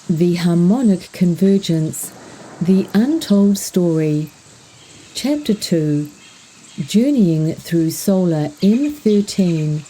The Harmonic Convergence, The Untold Story, Chapter 2, Journeying Through Solar M13.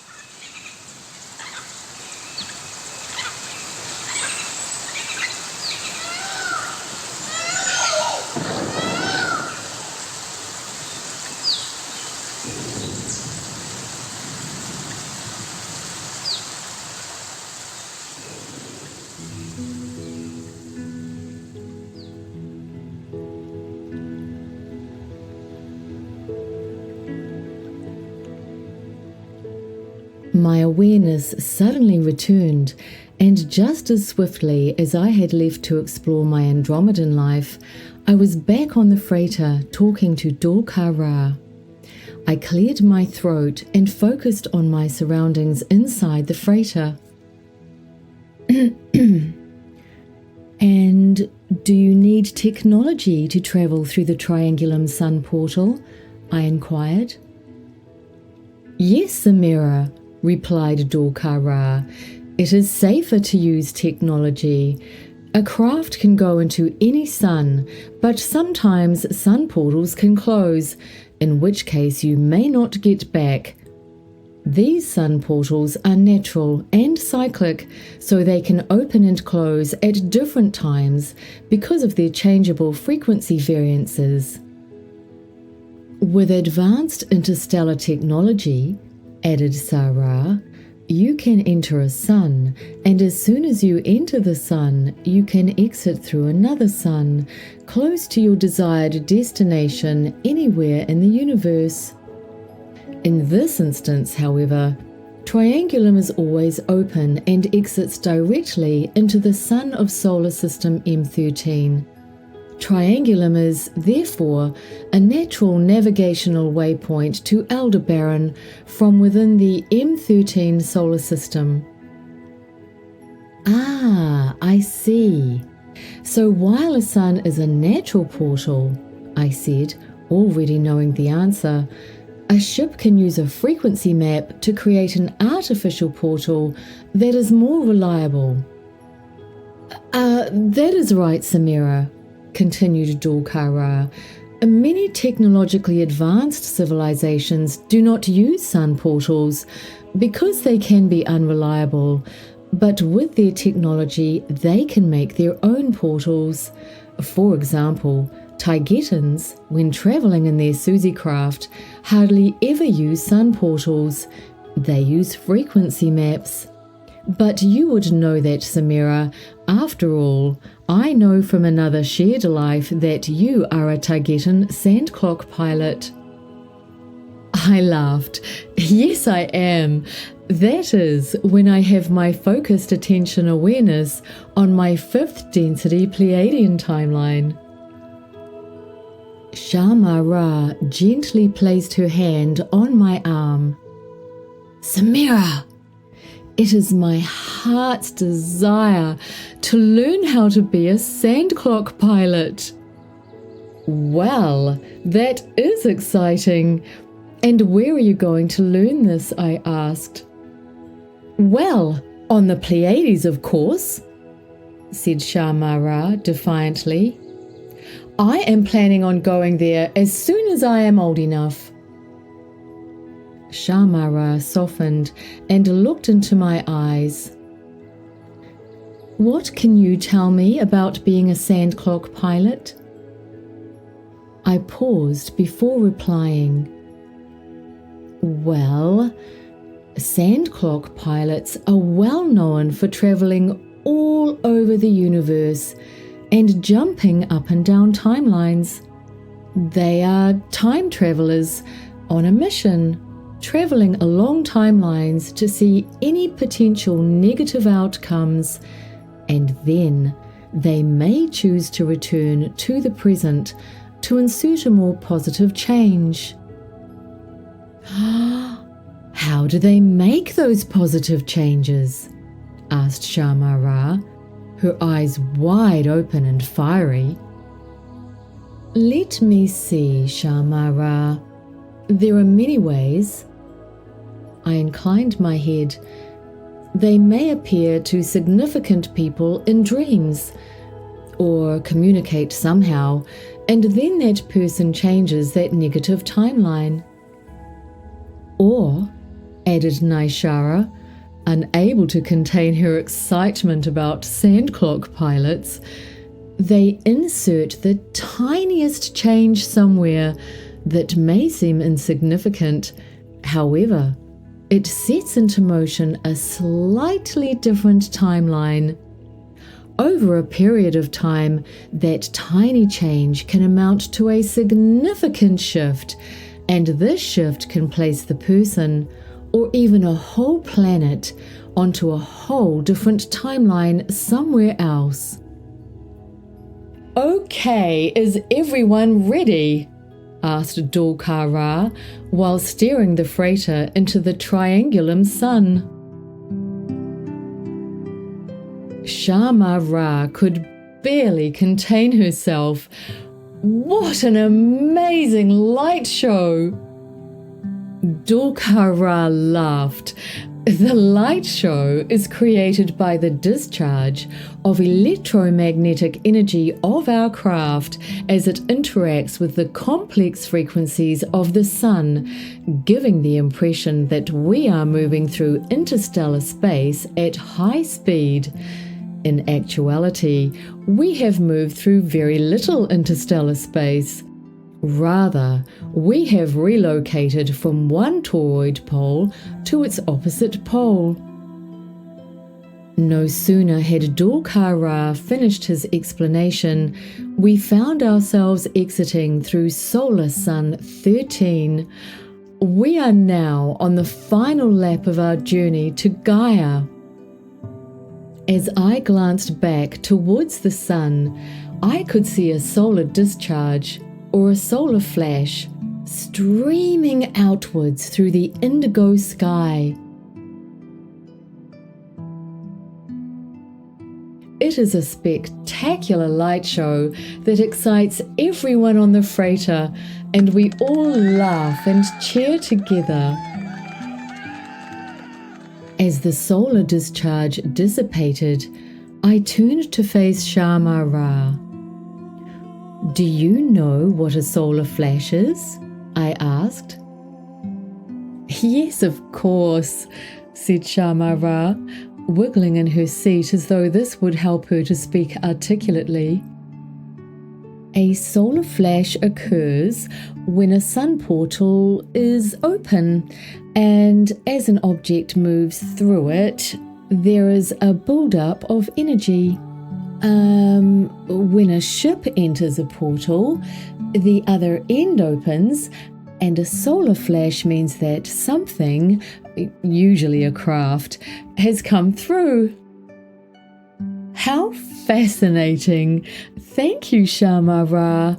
My awareness suddenly returned, and just as swiftly as I had left to explore my Andromedan life, I was back on the freighter talking to Ra. I cleared my throat and focused on my surroundings inside the freighter. And do you need technology to travel through the Triangulum Sun portal? I inquired. Yes, Samira, replied Ra. It is safer to use technology. A craft can go into any sun, but sometimes sun portals can close, in which case you may not get back. These sun portals are natural and cyclic, so they can open and close at different times because of their changeable frequency variances. With advanced interstellar technology, added Sarah, you can enter a sun, and as soon as you enter the sun, you can exit through another sun, close to your desired destination anywhere in the universe. In this instance, however, Triangulum is always open and exits directly into the Sun of Solar System M13. Triangulum is, therefore, a natural navigational waypoint to Aldebaran from within the M13 solar system. Ah, I see. So while a sun is a natural portal, I said, already knowing the answer, a ship can use a frequency map to create an artificial portal that is more reliable. That is right, Samira, continued Ra. Many technologically advanced civilizations do not use sun portals because they can be unreliable, but with their technology they can make their own portals. For example, Taigetans, when traveling in their Suzy craft, hardly ever use sun portals. They use frequency maps. But you would know that, Samira. After all, I know from another shared life that you are a Taigetan sand clock pilot. I laughed. Yes, I am. That is, when I have my focused attention awareness on my 5th density Pleiadian timeline. ShaMaRa gently placed her hand on my arm. Samira! It is my heart's desire to learn how to be a sand clock pilot. Well, that is exciting. And where are you going to learn this? I asked. Well, on the Pleiades, of course, said ShaMaRa defiantly. I am planning on going there as soon as I am old enough. ShaMaRa softened and looked into my eyes. What can you tell me about being a sand clock pilot? I paused before replying. Well, sand clock pilots are well known for traveling all over the universe and jumping up and down timelines. They are time travelers on a mission, traveling along timelines to see any potential negative outcomes, and then they may choose to return to the present to insert a more positive change. How do they make those positive changes? Asked ShaMaRa, her eyes wide open and fiery. Let me see, ShaMaRa. There are many ways. I inclined my head. They may appear to significant people in dreams, or communicate somehow, and then that person changes that negative timeline. Or, added NyShaRa, unable to contain her excitement about sand clock pilots, they insert the tiniest change somewhere that may seem insignificant. However, it sets into motion a slightly different timeline. Over a period of time, that tiny change can amount to a significant shift, and this shift can place the person, or even a whole planet, onto a whole different timeline somewhere else. Okay, is everyone ready? Asked Dolkar while steering the freighter into the Triangulum Sun. ShaMaRa could barely contain herself. What an amazing light show! Dolkar laughed. The light show is created by the discharge of electromagnetic energy of our craft as it interacts with the complex frequencies of the sun, giving the impression that we are moving through interstellar space at high speed. In actuality, we have moved through very little interstellar space. Rather, we have relocated from one toroid pole to its opposite pole. No sooner had Dolkar finished his explanation, we found ourselves exiting through Solar Sun 13. We are now on the final lap of our journey to Gaia. As I glanced back towards the sun, I could see a solar discharge, or a solar flash, streaming outwards through the indigo sky. It is a spectacular light show that excites everyone on the freighter, and we all laugh and cheer together. As the solar discharge dissipated, I turned to face ShaMaRa. Do you know what a solar flash is? I asked. Yes, of course, said ShaMaRa, wiggling in her seat as though this would help her to speak articulately. A solar flash occurs when a sun portal is open, and as an object moves through it, there is a build-up of energy. When a ship enters a portal, the other end opens, and a solar flash means that something, usually a craft, has come through. How fascinating! Thank you, ShaMaRa.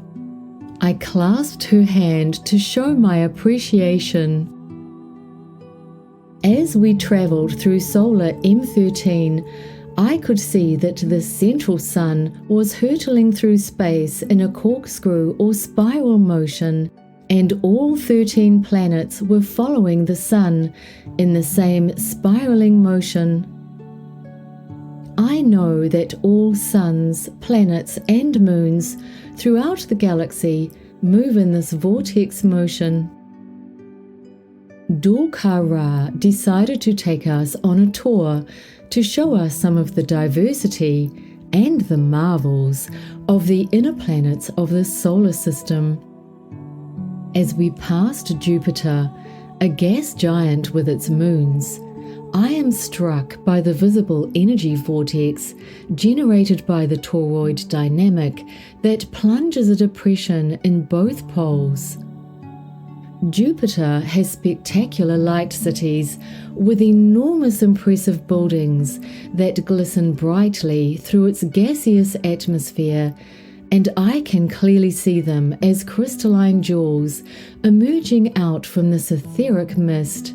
I clasped her hand to show my appreciation. As we travelled through Solar M13, I could see that the central sun was hurtling through space in a corkscrew or spiral motion, and all 13 planets were following the sun in the same spiraling motion. I know that all suns, planets, and moons throughout the galaxy move in this vortex motion. Dolkar decided to take us on a tour to show us some of the diversity and the marvels of the inner planets of the solar system. As we passed Jupiter, a gas giant with its moons, I am struck by the visible energy vortex generated by the toroid dynamic that plunges a depression in both poles. Jupiter has spectacular light cities with enormous impressive buildings that glisten brightly through its gaseous atmosphere, and I can clearly see them as crystalline jewels emerging out from this etheric mist.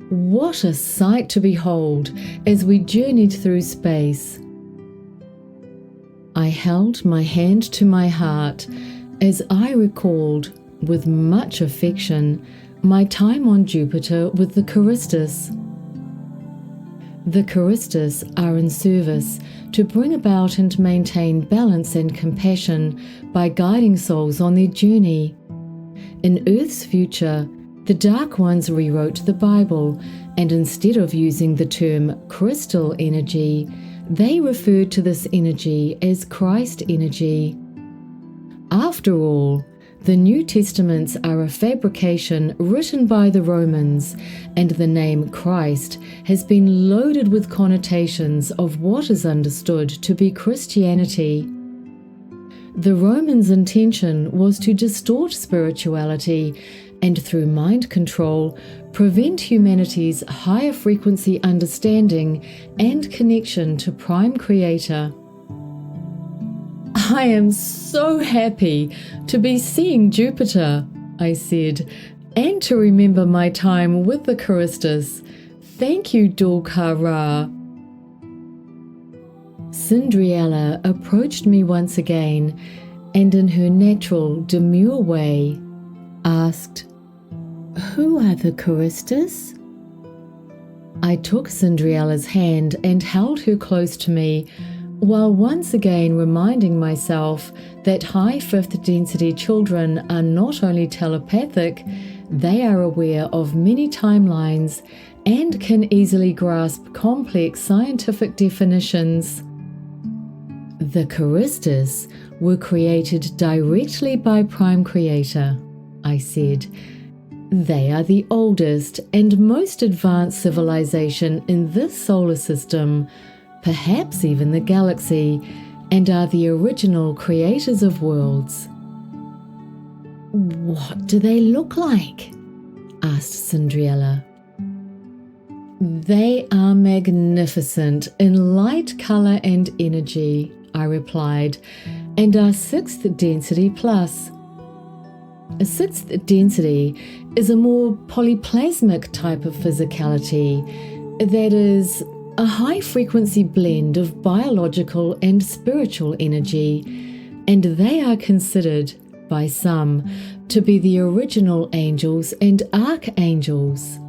What a sight to behold as we journeyed through space. I held my hand to my heart as I recalled, with much affection, my time on Jupiter with the Karistus. The Karistus are in service to bring about and maintain balance and compassion by guiding souls on their journey. In Earth's future, the Dark Ones rewrote the Bible, and instead of using the term crystal energy, they referred to this energy as Christ energy. After all, the New Testaments are a fabrication written by the Romans, and the name Christ has been loaded with connotations of what is understood to be Christianity. The Romans' intention was to distort spirituality and, through mind control, prevent humanity's higher frequency understanding and connection to Prime Creator. "I am so happy to be seeing Jupiter," I said, "and to remember my time with the Karistus. Thank you, Dolka-Ra." Cyndriella approached me once again, and in her natural, demure way, asked, "Who are the Karistus?" I took Cyndriella's hand and held her close to me, while once again reminding myself that high fifth density children are not only telepathic, they are aware of many timelines and can easily grasp complex scientific definitions. The Karistus were created directly by Prime Creator, I said. They are the oldest and most advanced civilization in this solar system, perhaps even the galaxy, and are the original creators of worlds. "What do they look like?" asked Cyndriella. "They are magnificent in light, color, and energy," I replied, "and are sixth density plus." A sixth density is a more polyplasmic type of physicality, that is, a high-frequency blend of biological and spiritual energy, and they are considered, by some, to be the original angels and archangels.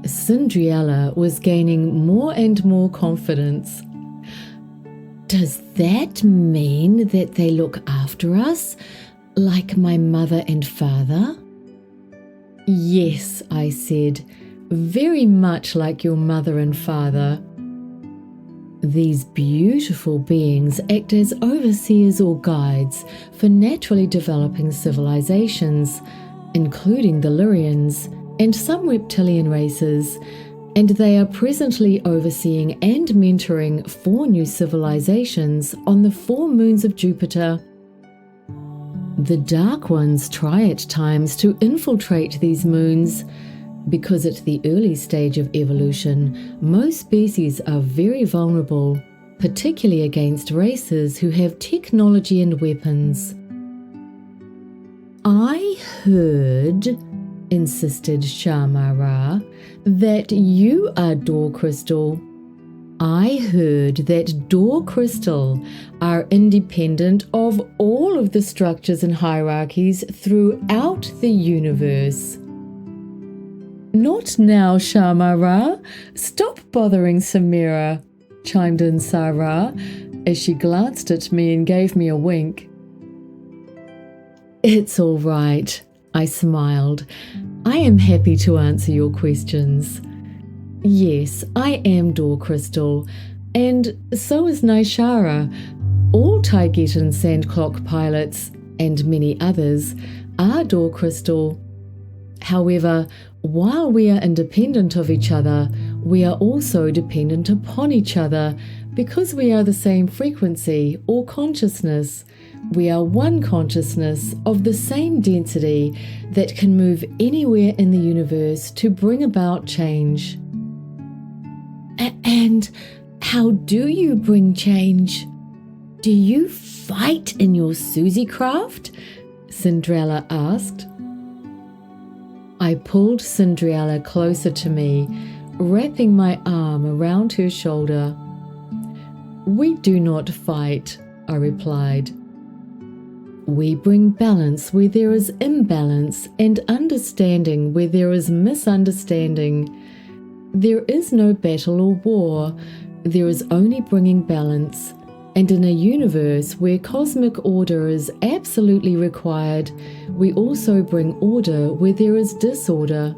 Cyndriella was gaining more and more confidence. "Does that mean that they look after us, like my mother and father?" "Yes," I said, "very much like your mother and father." These beautiful beings act as overseers or guides for naturally developing civilizations, including the Lyrians and some reptilian races, and they are presently overseeing and mentoring 4 new civilizations on the 4 moons of Jupiter. The Dark Ones try at times to infiltrate these moons, because at the early stage of evolution, most species are very vulnerable, particularly against races who have technology and weapons. "I heard," insisted ShaMaRa, "that you are Door Crystal." "I heard that Door Crystal are independent of all of the structures and hierarchies throughout the universe." "Not now, ShaMaRa. Stop bothering Samira," chimed in Sarah, as she glanced at me and gave me a wink. "It's all right," I smiled. "I am happy to answer your questions. Yes, I am Door Crystal, and so is NyShaRa. All Taigetan Sandclock pilots, and many others, are Door Crystal. However, while we are independent of each other, we are also dependent upon each other because we are the same frequency or consciousness. We are one consciousness of the same density that can move anywhere in the universe to bring about change." "And how do you bring change? Do you fight in your Susie craft?" Cyndriella asked. I pulled Cyndriella closer to me, wrapping my arm around her shoulder. "We do not fight," I replied. "We bring balance where there is imbalance and understanding where there is misunderstanding. There is no battle or war, there is only bringing balance. And in a universe where cosmic order is absolutely required, we also bring order where there is disorder.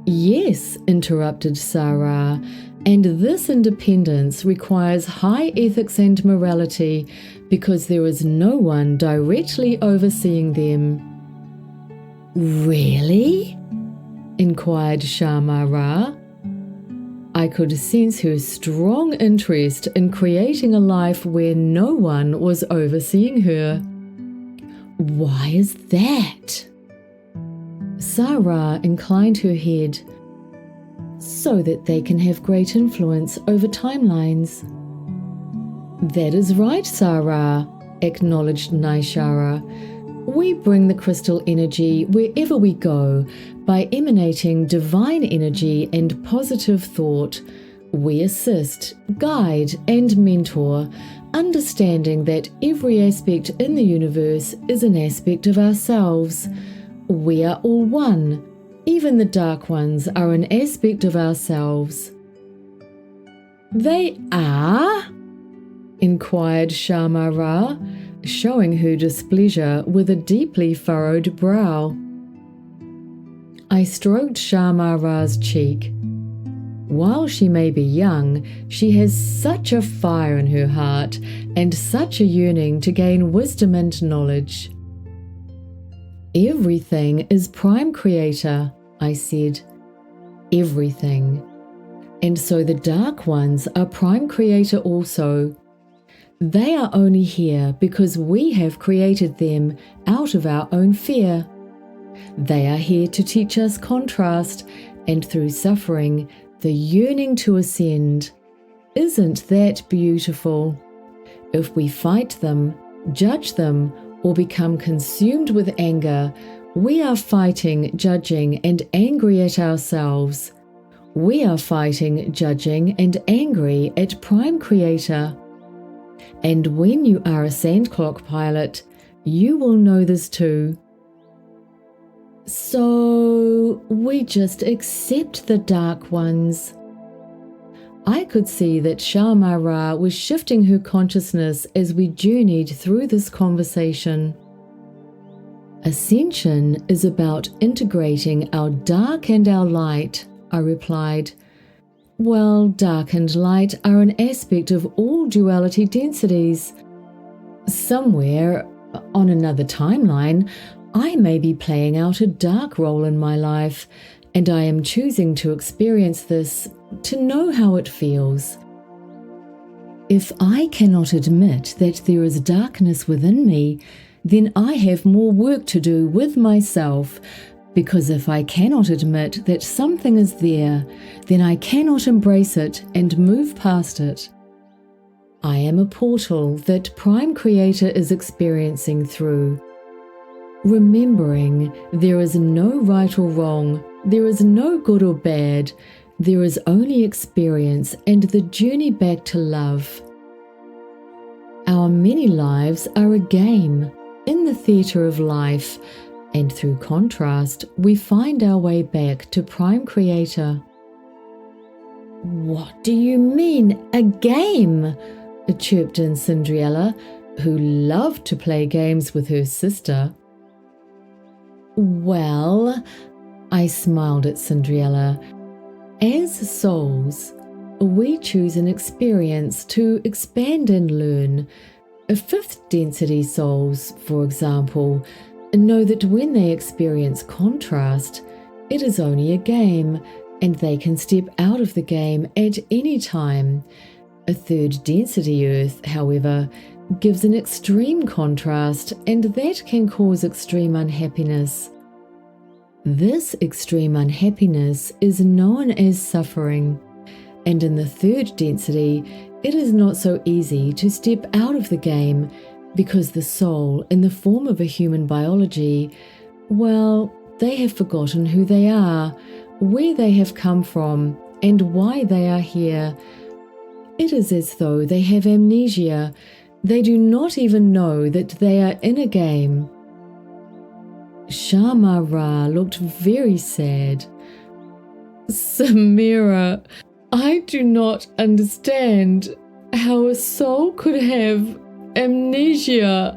Yes, interrupted ShaRa, and this independence requires high ethics and morality because there is no one directly overseeing them. Really? Inquired ShaMaRa. I could sense her strong interest in creating a life where no one was overseeing her. Why is that? ShaRa inclined her head. So that they can have great influence over timelines. That is right, ShaRa, acknowledged NyShaRa. We bring the crystal energy wherever we go by emanating divine energy and positive thought. We assist, guide, and mentor, understanding that every aspect in the universe is an aspect of ourselves. We are all one. Even the dark ones are an aspect of ourselves. They are? Inquired ShaMaRa, showing her displeasure with a deeply furrowed brow. I stroked ShaMaRa's cheek. While she may be young, she has such a fire in her heart and such a yearning to gain wisdom and knowledge. Everything is Prime Creator, I said. Everything. And so the Dark Ones are Prime Creator also. They are only here because we have created them out of our own fear. They are here to teach us contrast, and through suffering, the yearning to ascend. Isn't that beautiful? If we fight them, judge them, or become consumed with anger, we are fighting, judging, and angry at ourselves. We are fighting, judging, and angry at Prime Creator. And when you are a sandclock pilot, you will know this too. So we just accept the Dark Ones. I could see that ShaMaRa was shifting her consciousness as we journeyed through this conversation. Ascension is about integrating our dark and our light, I replied. Well, dark and light are an aspect of all duality densities. Somewhere, on another timeline, I may be playing out a dark role in my life, and I am choosing to experience this to know how it feels. If I cannot admit that there is darkness within me, then I have more work to do with myself, because if I cannot admit that something is there, then I cannot embrace it and move past it. I am a portal that Prime Creator is experiencing through. Remembering there is no right or wrong, there is no good or bad, there is only experience and the journey back to love. Our many lives are a game in the theatre of life, and through contrast, we find our way back to Prime Creator. What do you mean, a game? Chirped in Cyndriella, who loved to play games with her sister. Well, I smiled at Cyndriella. As souls, we choose an experience to expand and learn. Fifth density souls, for example, know that when they experience contrast, it is only a game, and they can step out of the game at any time. A third density Earth, however, gives an extreme contrast, and that can cause extreme unhappiness. This extreme unhappiness is known as suffering, and in the third density, it is not so easy to step out of the game because the soul, in the form of a human biology, well, they have forgotten who they are, where they have come from, and why they are here. It is as though they have amnesia. They do not even know that they are in a game. ShaMaRa looked very sad. Samira, I do not understand how a soul could have amnesia.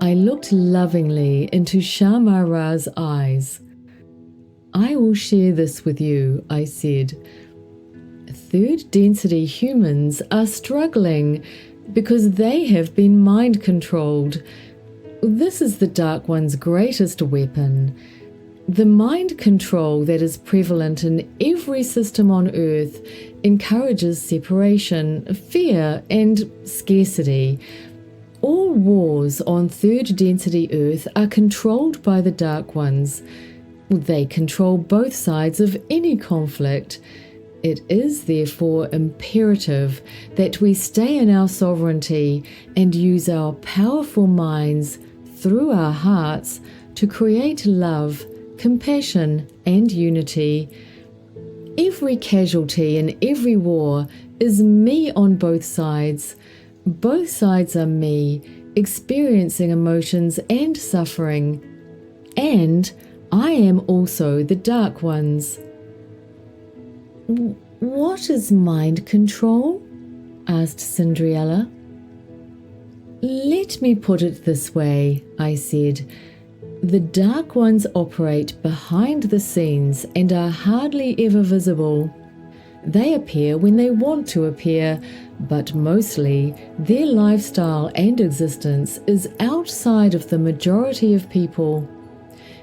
I looked lovingly into ShaMaRa's eyes. I will share this with you, I said. Third density humans are struggling because they have been mind controlled. This is the Dark One's greatest weapon. The mind control that is prevalent in every system on Earth encourages separation, fear, and scarcity. All wars on third density Earth are controlled by the Dark Ones. They control both sides of any conflict. It is therefore imperative that we stay in our sovereignty and use our powerful minds through our hearts to create love, compassion, and unity. Every casualty in every war is me on both sides. Both sides are me, experiencing emotions and suffering. And I am also the Dark Ones. What is mind control? Asked Cyndriella. Let me put it this way, I said. The Dark Ones operate behind the scenes and are hardly ever visible. They appear when they want to appear, but mostly their lifestyle and existence is outside of the majority of people.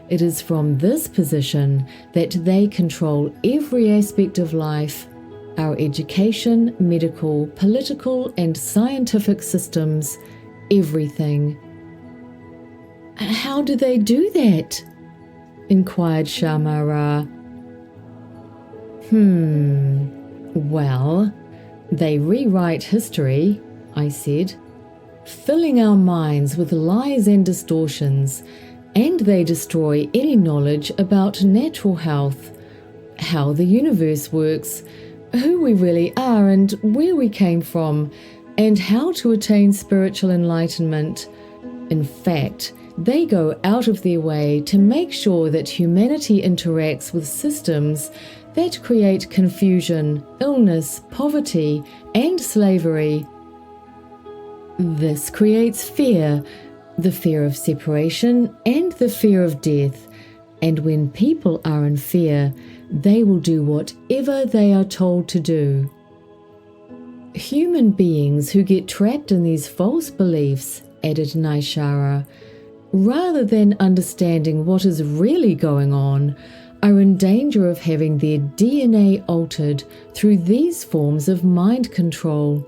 It is from this position that they control every aspect of life, our education, medical, political, and scientific systems, everything. How do they do that? Inquired ShaMaRa. Well, they rewrite history, I said, filling our minds with lies and distortions, and they destroy any knowledge about natural health, how the universe works, who we really are and where we came from, and how to attain spiritual enlightenment. In fact, they go out of their way to make sure that humanity interacts with systems that create confusion, illness, poverty, and slavery. This creates fear, the fear of separation and the fear of death, and when people are in fear, they will do whatever they are told to do. Human beings who get trapped in these false beliefs, added NyShaRa, rather than understanding what is really going on, are in danger of having their DNA altered through these forms of mind control.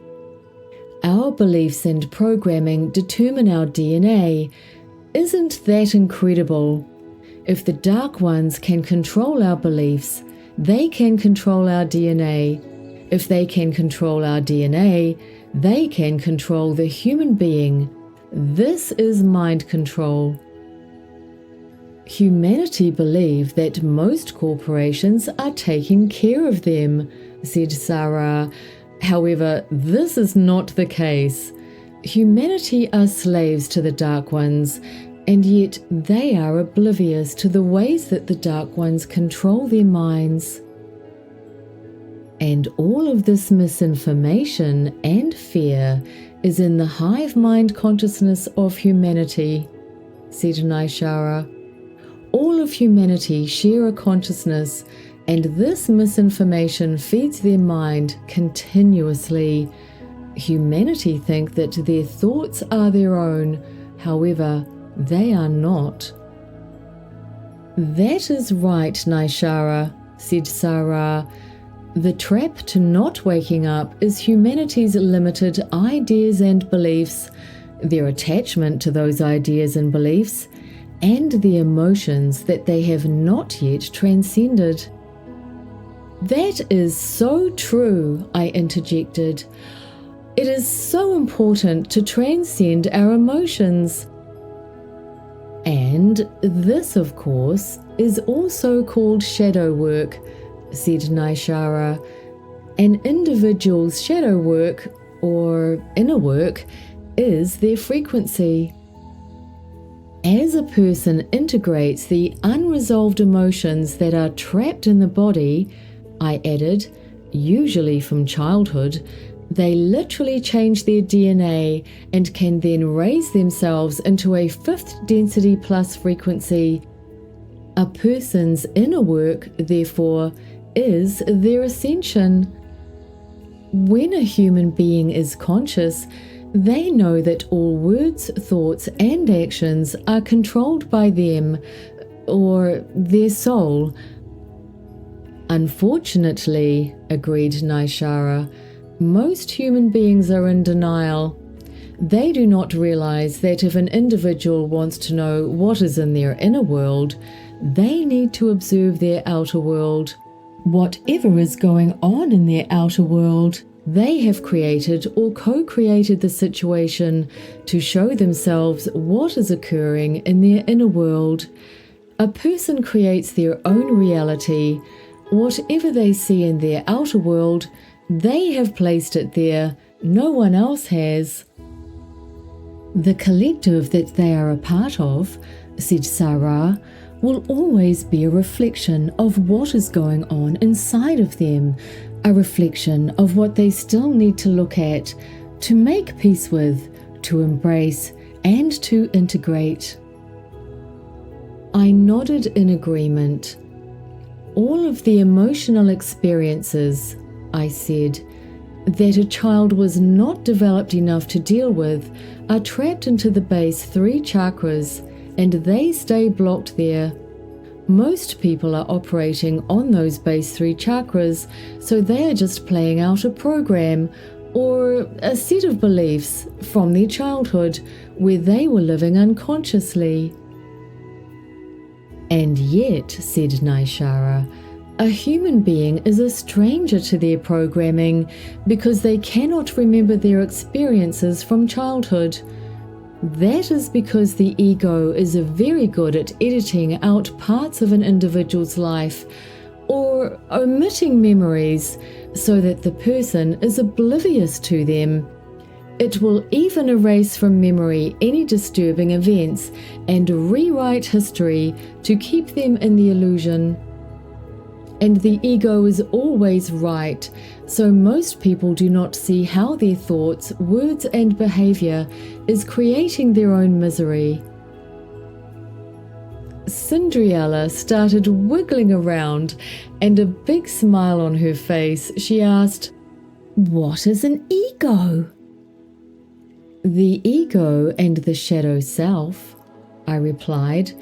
Our beliefs and programming determine our DNA. Isn't that incredible? If the Dark Ones can control our beliefs, they can control our DNA. If they can control our DNA, they can control the human being. This is mind control. Humanity believe that most corporations are taking care of them, said Sarah. However, this is not the case. Humanity are slaves to the Dark Ones, and yet they are oblivious to the ways that the Dark Ones control their minds. And all of this misinformation and fear is in the hive mind consciousness of humanity, said NyShaRa. All of humanity share a consciousness, and this misinformation feeds their mind continuously. Humanity think that their thoughts are their own, however, they are not. That is right, NyShaRa, said Sarah. The trap to not waking up is humanity's limited ideas and beliefs, their attachment to those ideas and beliefs, and the emotions that they have not yet transcended. That is so true, I interjected. It is so important to transcend our emotions. And this, of course, is also called shadow work, said NyShaRa. An individual's shadow work, or inner work, is their frequency. As a person integrates the unresolved emotions that are trapped in the body, I added, usually from childhood, they literally change their DNA and can then raise themselves into a 5th density plus frequency. A person's inner work, therefore, is their ascension. When a human being is conscious, they know that all words, thoughts, and actions are controlled by them, or their soul. Unfortunately, agreed NyShaRa, most human beings are in denial. They do not realize that if an individual wants to know what is in their inner world, they need to observe their outer world. Whatever is going on in their outer world, they have created or co-created the situation to show themselves what is occurring in their inner world. A person creates their own reality. Whatever they see in their outer world, they have placed it there. No one else has. The collective that they are a part of, said ShaMaRa, will always be a reflection of what is going on inside of them, a reflection of what they still need to look at, to make peace with, to embrace, and to integrate. I nodded in agreement. All of the emotional experiences, I said, that a child was not developed enough to deal with are trapped into the base 3 chakras, and they stay blocked there. Most people are operating on those base 3 chakras, so they are just playing out a program or a set of beliefs from their childhood where they were living unconsciously. And yet, said NyShaRa, a human being is a stranger to their programming because they cannot remember their experiences from childhood. That is because the ego is very good at editing out parts of an individual's life or omitting memories so that the person is oblivious to them. It will even erase from memory any disturbing events and rewrite history to keep them in the illusion. And the ego is always right, so most people do not see how their thoughts, words, and behavior is creating their own misery. Cyndriella started wiggling around, and a big smile on her face, she asked, "What is an ego?" "The ego and the shadow self," I replied,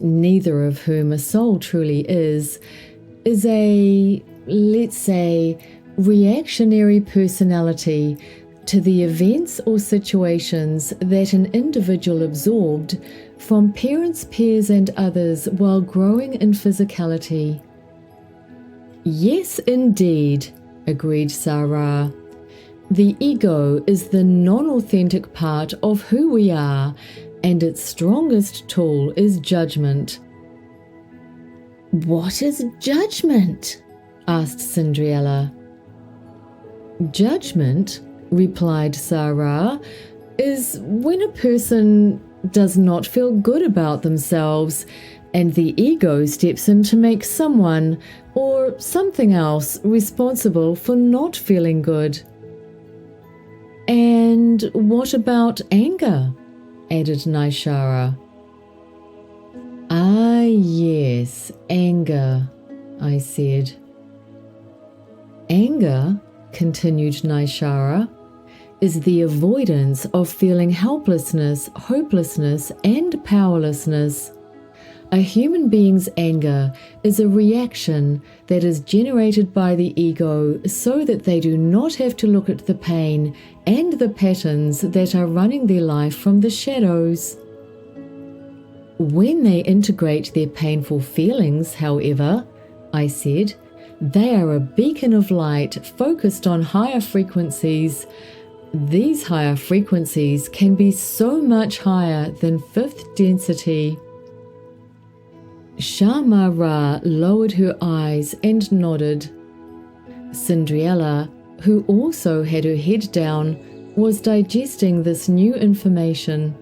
neither of whom a soul truly is a, let's say, reactionary personality to the events or situations that an individual absorbed from parents, peers, and others while growing in physicality. "Yes, indeed," agreed ShaMaRa. "The ego is the non-authentic part of who we are, and its strongest tool is judgment." "What is judgment?" asked Cyndriella. "Judgment," replied ShaMaRa, "is when a person does not feel good about themselves, and the ego steps in to make someone or something else responsible for not feeling good." "And what about anger?" added NyShaRa. "Ah, yes, anger," I said. "Anger," continued NyShaRa, "is the avoidance of feeling helplessness, hopelessness, and powerlessness. A human being's anger is a reaction that is generated by the ego so that they do not have to look at the pain and the patterns that are running their life from the shadows. When they integrate their painful feelings, however," I said, "they are a beacon of light focused on higher frequencies. These higher frequencies can be so much higher than 5th density." ShaMaRa lowered her eyes and nodded. Cyndriella, who also had her head down, was digesting this new information.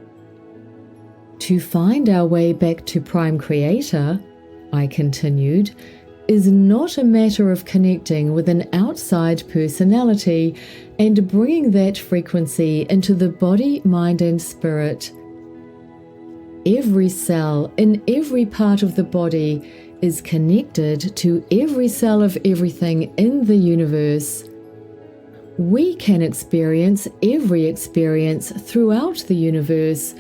To find our way back to Prime Creator, I continued, is not a matter of connecting with an outside personality and bringing that frequency into the body, mind, and spirit. Every cell in every part of the body is connected to every cell of everything in the universe. We can experience every experience throughout the universe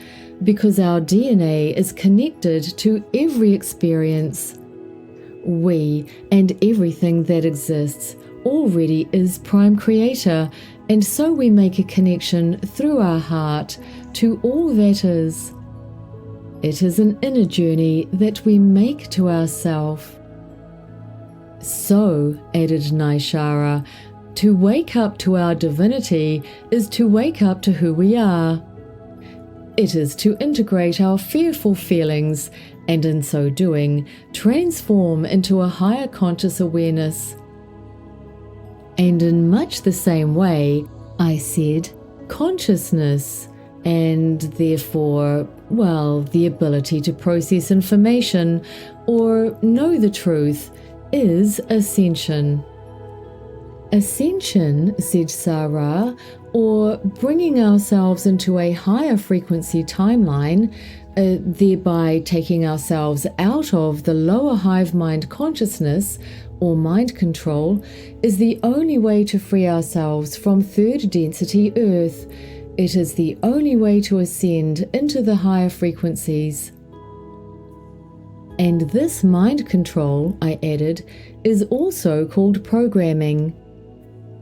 because our DNA is connected to every experience. We and everything that exists already is Prime Creator, and so we make a connection through our heart to all that is. It is an inner journey that we make to ourself. So, added NyShaRa, to wake up to our divinity is to wake up to who we are. It is to integrate our fearful feelings and in so doing, transform into a higher conscious awareness. And in much the same way, I said, consciousness, and therefore, the ability to process information or know the truth is Ascension. Ascension, said ShaMaRa, or bringing ourselves into a higher frequency timeline, thereby taking ourselves out of the lower hive mind consciousness or mind control, is the only way to free ourselves from third density Earth. It is the only way to ascend into the higher frequencies. And this mind control, I added, is also called programming.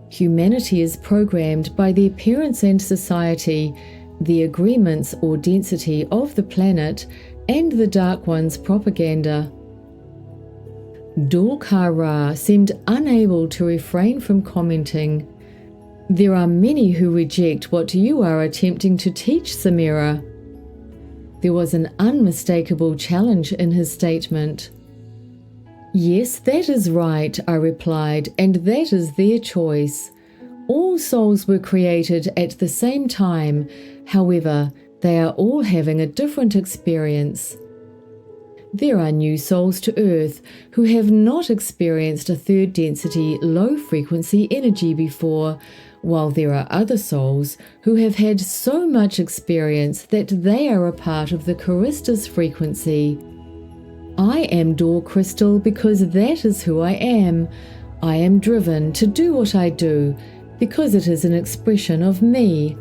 Humanity is programmed by the appearance and society, the agreements or density of the planet, and the Dark One's propaganda. Dorkara seemed unable to refrain from commenting, "There are many who reject what you are attempting to teach, Samira." There was an unmistakable challenge in his statement. "Yes, that is right," I replied, "and that is their choice. All souls were created at the same time, however, they are all having a different experience. There are new souls to Earth who have not experienced a third density, low frequency energy before, while there are other souls who have had so much experience that they are a part of the Karistus frequency. I am Door Crystal because that is who I am. I am driven to do what I do because it is an expression of me.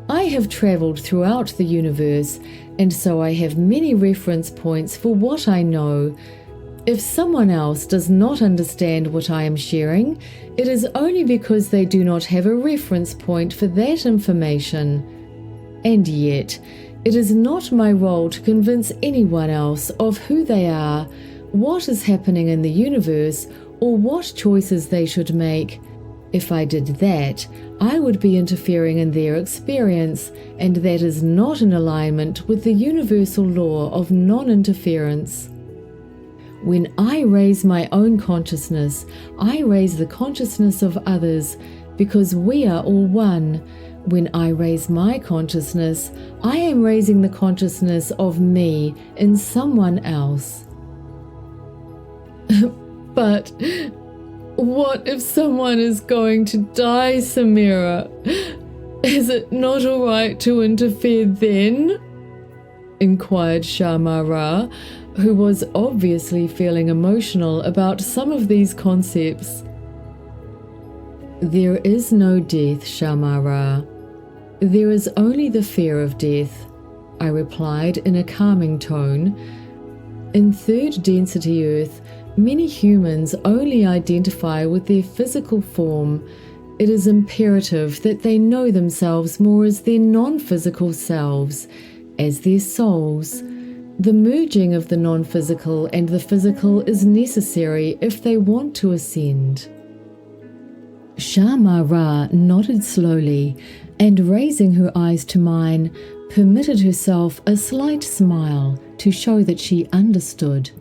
I have traveled throughout the universe, and so I have many reference points for what I know. If someone else does not understand what I am sharing, it is only because they do not have a reference point for that information. And yet, it is not my role to convince anyone else of who they are, what is happening in the universe, or what choices they should make. If I did that, I would be interfering in their experience, and that is not in alignment with the universal law of non-interference. When I raise my own consciousness, I raise the consciousness of others, because we are all one. When I raise my consciousness, I am raising the consciousness of me in someone else." "But what if someone is going to die, Samira? Is it not all right to interfere then?" inquired ShaMaRa, who was obviously feeling emotional about some of these concepts. "There is no death, ShaMaRa. There is only the fear of death," I replied in a calming tone. "In third density Earth, many humans only identify with their physical form. It is imperative that they know themselves more as their non-physical selves, as their souls. The merging of the non-physical and the physical is necessary if they want to ascend." ShaMaRa nodded slowly and, raising her eyes to mine, permitted herself a slight smile to show that she understood.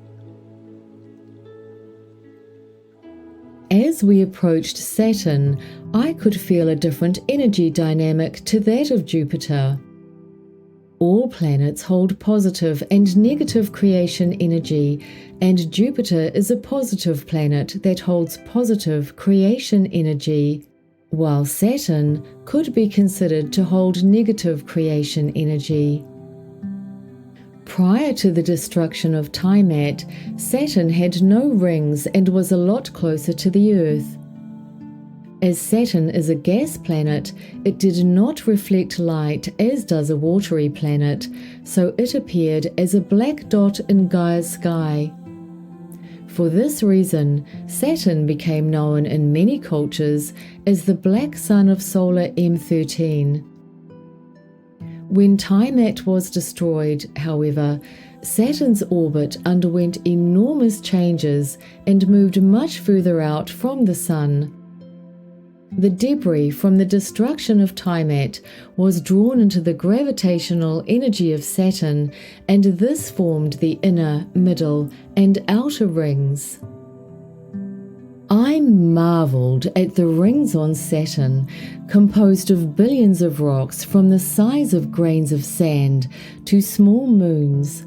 As we approached Saturn, I could feel a different energy dynamic to that of Jupiter. All planets hold positive and negative creation energy, and Jupiter is a positive planet that holds positive creation energy, while Saturn could be considered to hold negative creation energy. Prior to the destruction of Tiamat, Saturn had no rings and was a lot closer to the Earth. As Saturn is a gas planet, it did not reflect light as does a watery planet, so it appeared as a black dot in Gaia's sky. For this reason, Saturn became known in many cultures as the black Sun of Solar M13. When Tiamat was destroyed, however, Saturn's orbit underwent enormous changes and moved much further out from the Sun. The debris from the destruction of Tiamat was drawn into the gravitational energy of Saturn, and this formed the inner, middle, and outer rings. I marveled at the rings on Saturn, composed of billions of rocks from the size of grains of sand to small moons.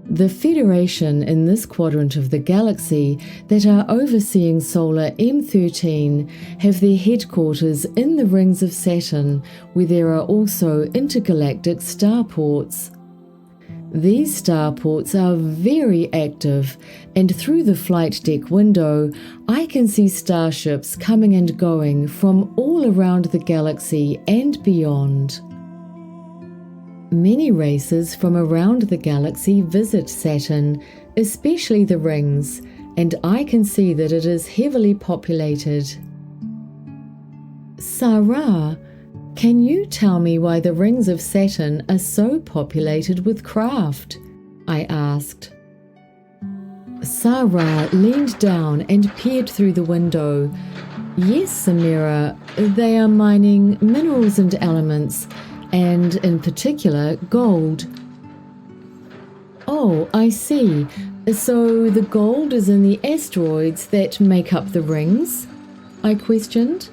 The Federation in this quadrant of the galaxy that are overseeing Solar M13 have their headquarters in the Rings of Saturn, where there are also intergalactic starports. These starports are very active, and through the flight deck window, I can see starships coming and going from all around the galaxy and beyond. Many races from around the galaxy visit Saturn, especially the rings, and I can see that it is heavily populated. ShaRa, can you tell me why the rings of Saturn are so populated with craft? I asked. ShaRa leaned down and peered through the window. Yes, Samira, they are mining minerals and elements, and in particular gold. Oh, I see. So the gold is in the asteroids that make up the rings? I questioned.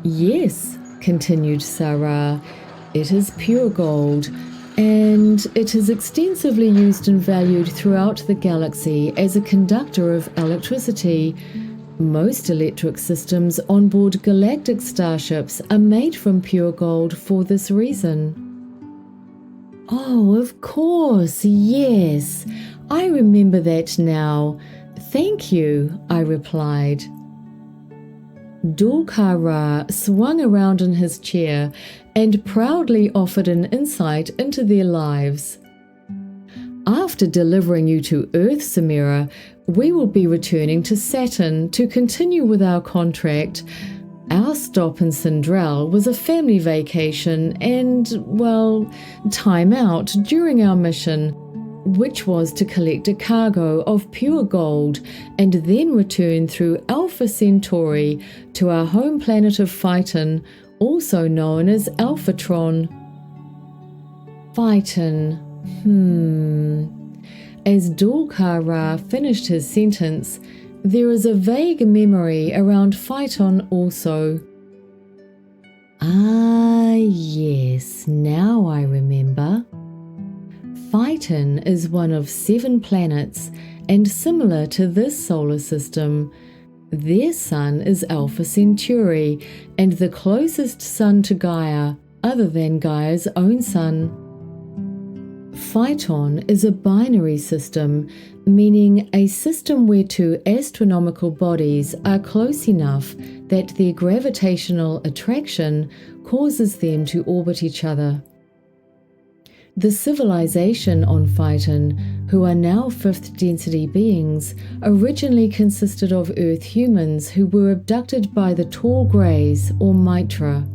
Yes, continued ShaRa, it is pure gold, and it is extensively used and valued throughout the galaxy as a conductor of electricity. Most electric systems on board galactic starships are made from pure gold for this reason. Oh, of course, yes. I remember that now. Thank you, I replied. Dulkar swung around in his chair and proudly offered an insight into their lives. After delivering you to Earth, Samira, we will be returning to Saturn to continue with our contract. Our stop in Cyndriella was a family vacation and, well, time out during our mission, which was to collect a cargo of pure gold and then return through Alpha Centauri to our home planet of Phaeton, also known as Alphatron. Phaeton. As Dulkar finished his sentence, there is a vague memory around Phaeton also. Ah, yes, now I remember. Phaeton is one of 7 planets, and similar to this solar system. Their sun is Alpha Centauri, and the closest sun to Gaia, other than Gaia's own sun. Phaeton is a binary system, meaning a system where 2 astronomical bodies are close enough that their gravitational attraction causes them to orbit each other. The civilization on Phaeton, who are now 5th density beings, originally consisted of Earth humans who were abducted by the Tall Greys or Mitra.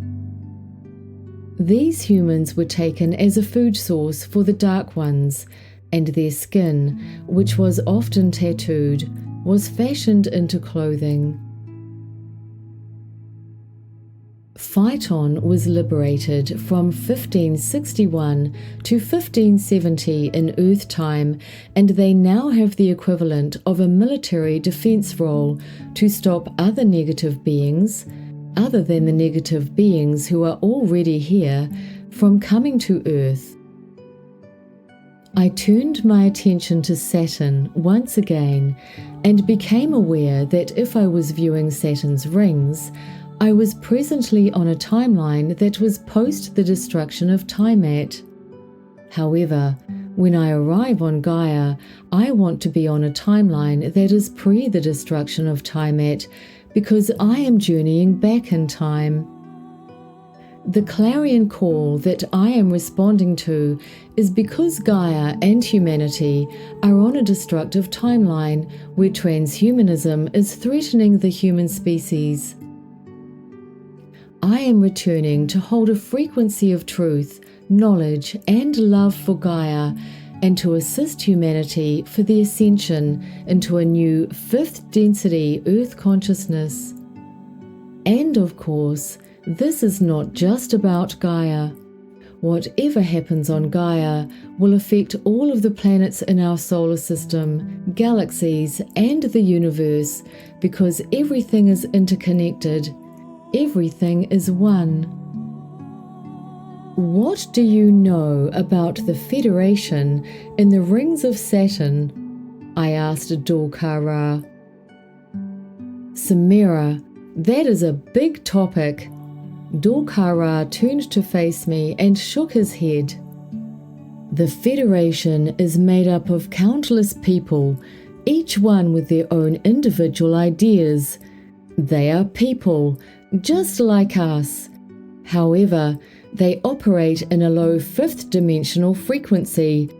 These humans were taken as a food source for the Dark Ones, and their skin, which was often tattooed, was fashioned into clothing. Phaeton was liberated from 1561 to 1570 in Earth time, and they now have the equivalent of a military defense role to stop other negative beings, other than the negative beings who are already here, from coming to Earth. I turned my attention to Saturn once again and became aware that if I was viewing Saturn's rings, I was presently on a timeline that was post the destruction of Tiamat. However, when I arrive on Gaia, I want to be on a timeline that is pre the destruction of Tiamat because I am journeying back in time. The clarion call that I am responding to is because Gaia and humanity are on a destructive timeline where transhumanism is threatening the human species. I am returning to hold a frequency of truth, knowledge, and love for Gaia, and to assist humanity for the ascension into a new fifth density Earth consciousness. And of course, this is not just about Gaia. Whatever happens on Gaia will affect all of the planets in our solar system, galaxies, and the universe, because everything is interconnected. Everything is one. What do you know about the Federation in the Rings of Saturn? I asked Dulkara. Samira, that is a big topic. Dulkara turned to face me and shook his head. The Federation is made up of countless people, each one with their own individual ideas. They are people, just like us. However, they operate in a low fifth dimensional frequency.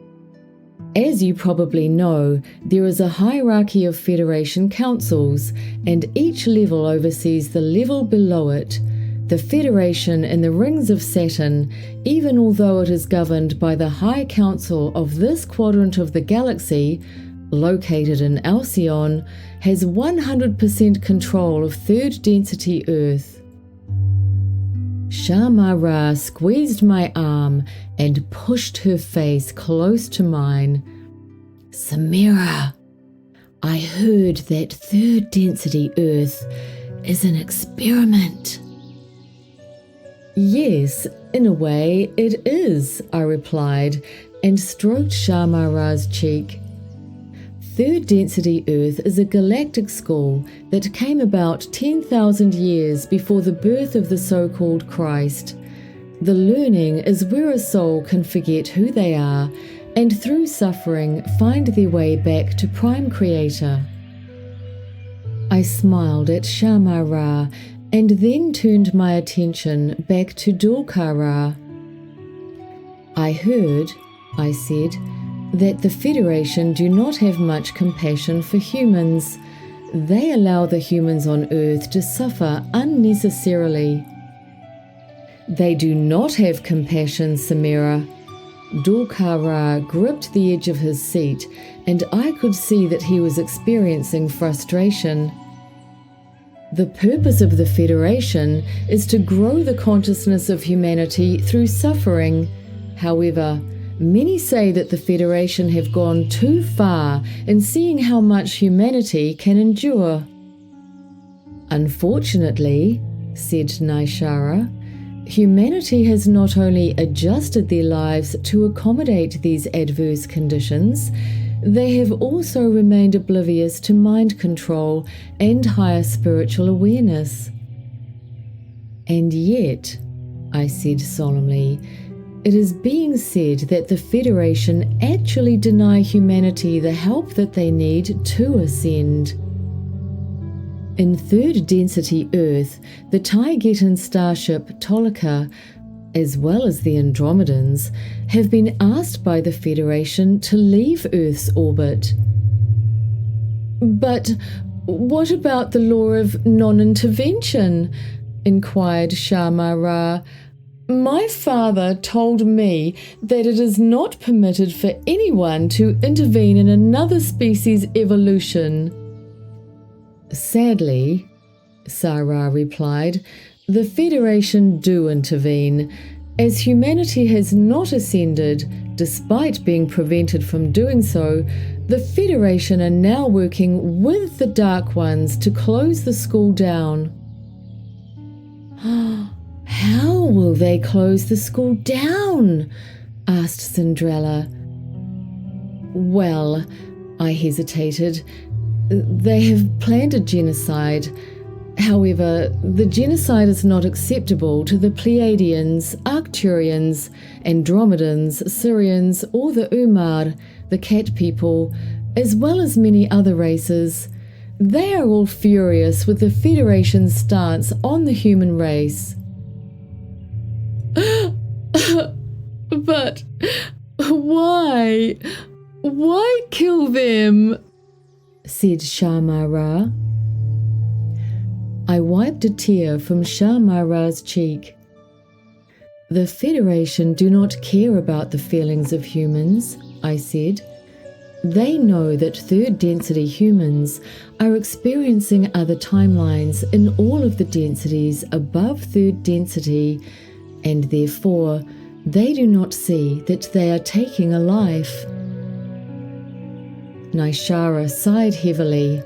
As you probably know, there is a hierarchy of Federation councils, and each level oversees the level below it. The Federation in the Rings of Saturn, even although it is governed by the High Council of this quadrant of the galaxy, located in Alcyon, has 100% control of third density Earth. ShaMaRa squeezed my arm and pushed her face close to mine. Samira, I heard that third density Earth is an experiment. Yes, in a way it is, I replied, and stroked ShaMaRa's cheek. Third density Earth is a galactic school that came about 10,000 years before the birth of the so-called Christ. The learning is where a soul can forget who they are and through suffering find their way back to Prime Creator. I smiled at ShaMaRa and then turned my attention back to Dulkara. I heard, I said, that the Federation do not have much compassion for humans. They allow the humans on Earth to suffer unnecessarily. They do not have compassion, Samira. Dulkara gripped the edge of his seat, and I could see that he was experiencing frustration. The purpose of the Federation is to grow the consciousness of humanity through suffering. However, many say that the Federation have gone too far in seeing how much humanity can endure. Unfortunately, said NyShaRa, humanity has not only adjusted their lives to accommodate these adverse conditions, they have also remained oblivious to mind control and higher spiritual awareness. And yet, I said solemnly, it is being said that the Federation actually deny humanity the help that they need to ascend. In third density Earth, the Taigetan starship Tolika, as well as the Andromedans, have been asked by the Federation to leave Earth's orbit. But what about the law of non-intervention? Inquired ShaMaRa. My father told me that it is not permitted for anyone to intervene in another species' evolution. Sadly, Sarah replied, the Federation do intervene. As humanity has not ascended, despite being prevented from doing so, the Federation are now working with the Dark Ones to close the school down. How Will they close the school down? Asked Cyndriella. Well, I hesitated. They have planned a genocide. However, the genocide is not acceptable to the Pleiadians, Arcturians, Andromedans, Syrians, or the Umar, the cat people, as well as many other races. They are all furious with the Federation's stance on the human race. But why? Why kill them? Said ShaMaRa. I wiped a tear from ShaMaRa's cheek. The Federation do not care about the feelings of humans, I said. They know that third-density humans are experiencing other timelines in all of the densities above third density, and therefore they do not see that they are taking a life. NyShaRa sighed heavily.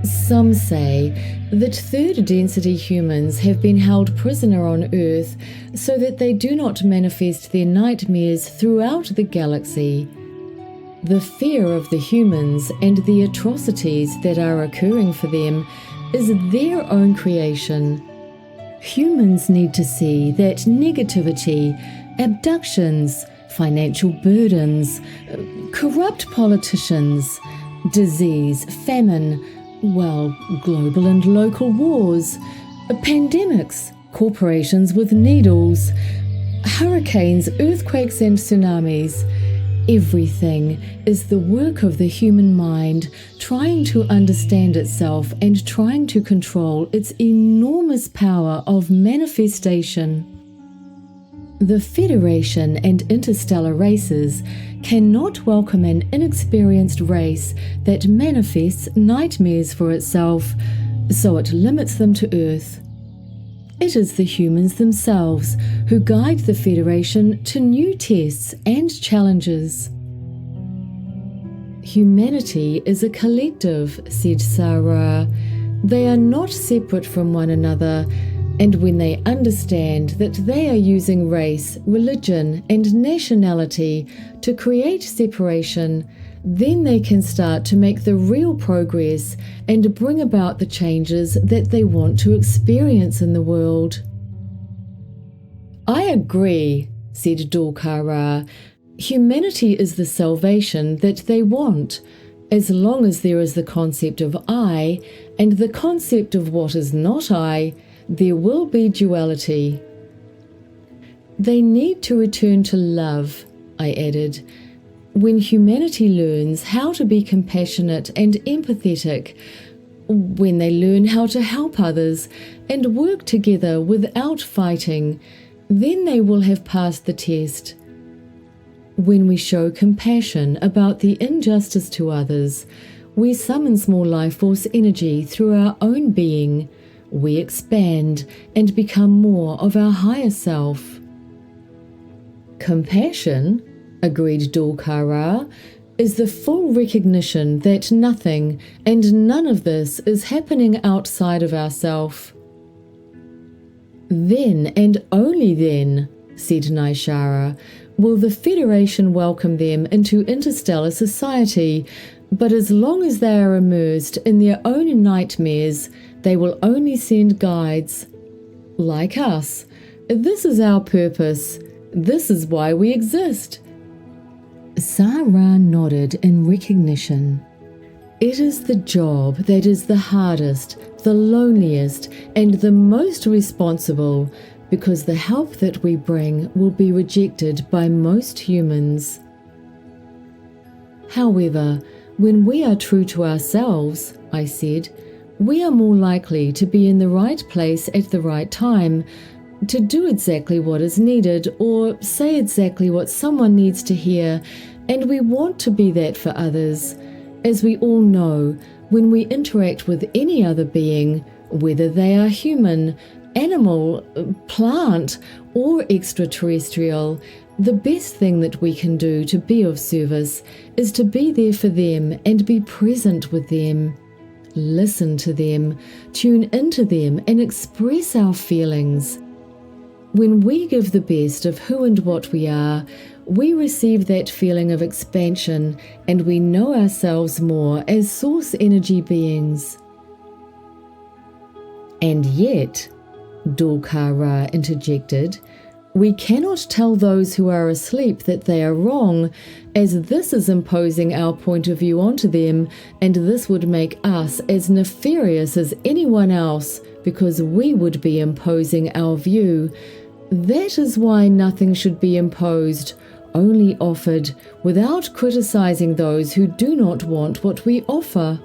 Some say that third-density humans have been held prisoner on Earth so that they do not manifest their nightmares throughout the galaxy. The fear of the humans and the atrocities that are occurring for them is their own creation. Humans need to see that negativity, abductions, financial burdens, corrupt politicians, disease, famine, global and local wars, pandemics, corporations with needles, hurricanes, earthquakes and tsunamis. Everything is the work of the human mind trying to understand itself and trying to control its enormous power of manifestation. The Federation and interstellar races cannot welcome an inexperienced race that manifests nightmares for itself, so it limits them to Earth. It is the humans themselves who guide the Federation to new tests and challenges. Humanity is a collective, said ShaRa. They are not separate from one another, and when they understand that they are using race, religion, and nationality to create separation, then they can start to make the real progress and bring about the changes that they want to experience in the world. I agree, said Dolkar. Humanity is the salvation that they want, as long as there is the concept of I and the concept of what is not I. There will be duality. They need to return to love, I added. When humanity learns how to be compassionate and empathetic, when they learn how to help others and work together without fighting, then they will have passed the test. When we show compassion about the injustice to others, we summon more life force energy through our own being. We expand and become more of our higher self. Compassion, agreed Dolkar, is the full recognition that nothing and none of this is happening outside of ourself. Then and only then, said NyShaRa, will the Federation welcome them into interstellar society, but as long as they are immersed in their own nightmares, they will only send guides. Like us. This is our purpose. This is why we exist. ShaRa nodded in recognition. It is the job that is the hardest, the loneliest, and the most responsible, because the help that we bring will be rejected by most humans. However, when we are true to ourselves, I said, we are more likely to be in the right place at the right time, to do exactly what is needed or say exactly what someone needs to hear, and we want to be that for others. As we all know, when we interact with any other being, whether they are human, animal, plant, or extraterrestrial, the best thing that we can do to be of service is to be there for them and be present with them. listen to them, tune into them, and express our feelings. When we give the best of who and what we are, we receive that feeling of expansion, and we know ourselves more as source energy beings. And yet, Dolkar interjected, we cannot tell those who are asleep that they are wrong, as this is imposing our point of view onto them, and this would make us as nefarious as anyone else, because we would be imposing our view. That is why nothing should be imposed, only offered, without criticizing those who do not want what we offer.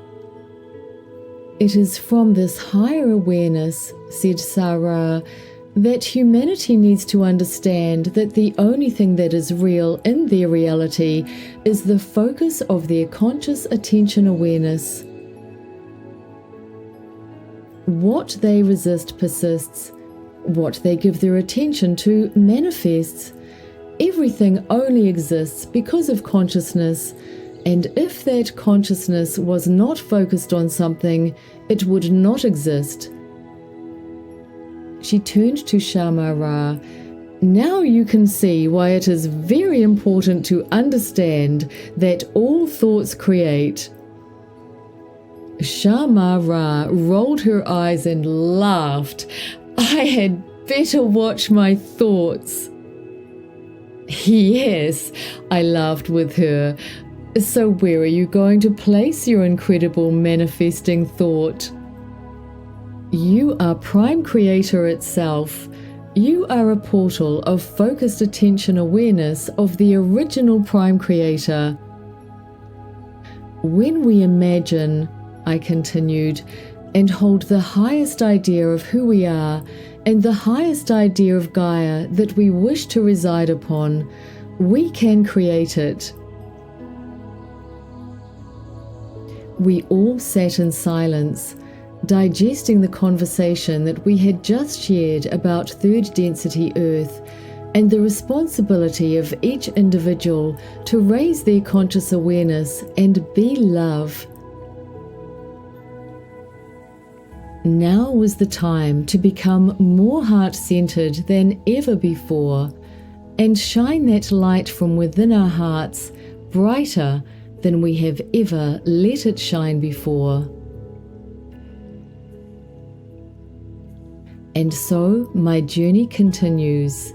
It is from this higher awareness, said ShaRa, that humanity needs to understand that the only thing that is real in their reality is the focus of their conscious attention awareness. What they resist persists. What they give their attention to manifests. Everything only exists because of consciousness, and if that consciousness was not focused on something, it would not exist. She turned to ShaMaRa. Now you can see why it is very important to understand that all thoughts create. ShaMaRa rolled her eyes and laughed. I had better watch my thoughts. Yes, I laughed with her. So where are you going to place your incredible manifesting thought? You are Prime Creator itself. You are a portal of focused attention awareness of the original Prime Creator. When we imagine, I continued, and hold the highest idea of who we are and the highest idea of Gaia that we wish to reside upon, we can create it. We all sat in silence, digesting the conversation that we had just shared about third density Earth and the responsibility of each individual to raise their conscious awareness and be love. Now was the time to become more heart-centered than ever before and shine that light from within our hearts brighter than we have ever let it shine before. And so my journey continues.